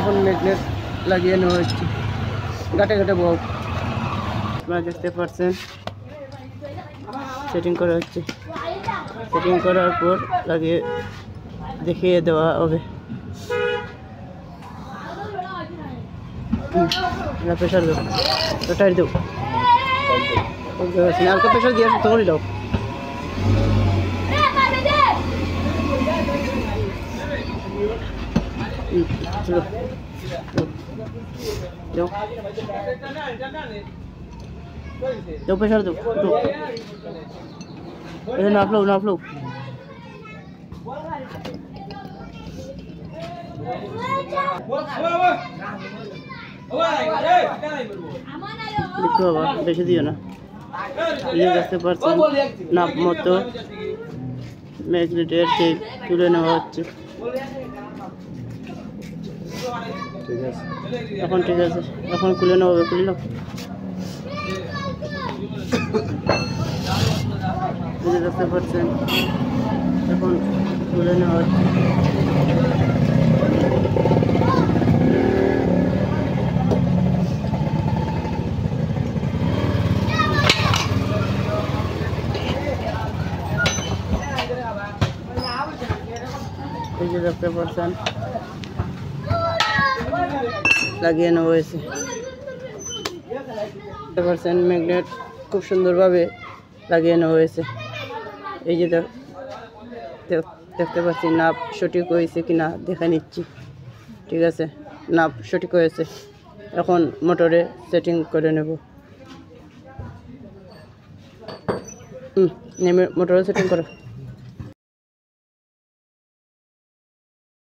এখন ম্যাগনেট লাগিয়ে নেওয়া হচ্ছে, ঘাটে ঘাটে বক আপনারা দেখতে পাচ্ছেন সেটিং করা হচ্ছে। সেটিং করার পর লাগিয়ে দেখিয়ে দেওয়া হবে। প্রেশার দেবো, টাইট দেবো, হালকা প্রেশার দিয়ে শক্ত করে দাও। দাও প্রেশার দাও, নাফলো নাফলো। বাবা বেশি দিও না, দেখতে পাচ্ছেন নাপ মতো ম্যাগনেটের টেপ তুলে নেওয়া হচ্ছে। এখন ঠিক আছে, এখন খুলে নেওয়া হবে। খুলে নাও, দেখতে পাচ্ছেন এখন খুলে নেওয়া হচ্ছে। এই যে দেখতে পাচ্ছেন লাগিয়ে নেওয়া হয়েছে। দেখতে পাচ্ছেন ম্যাগনেট খুব সুন্দরভাবে লাগিয়ে নেওয়া হয়েছে। এই যে দেখতে পাচ্ছি নাপ সঠিক হয়েছে কিনা দেখে নিচ্ছি। ঠিক আছে, নাপ সঠিক হয়েছে। এখন মোটরে সেটিং করে নেব। নেমে মোটরে সেটিং করো।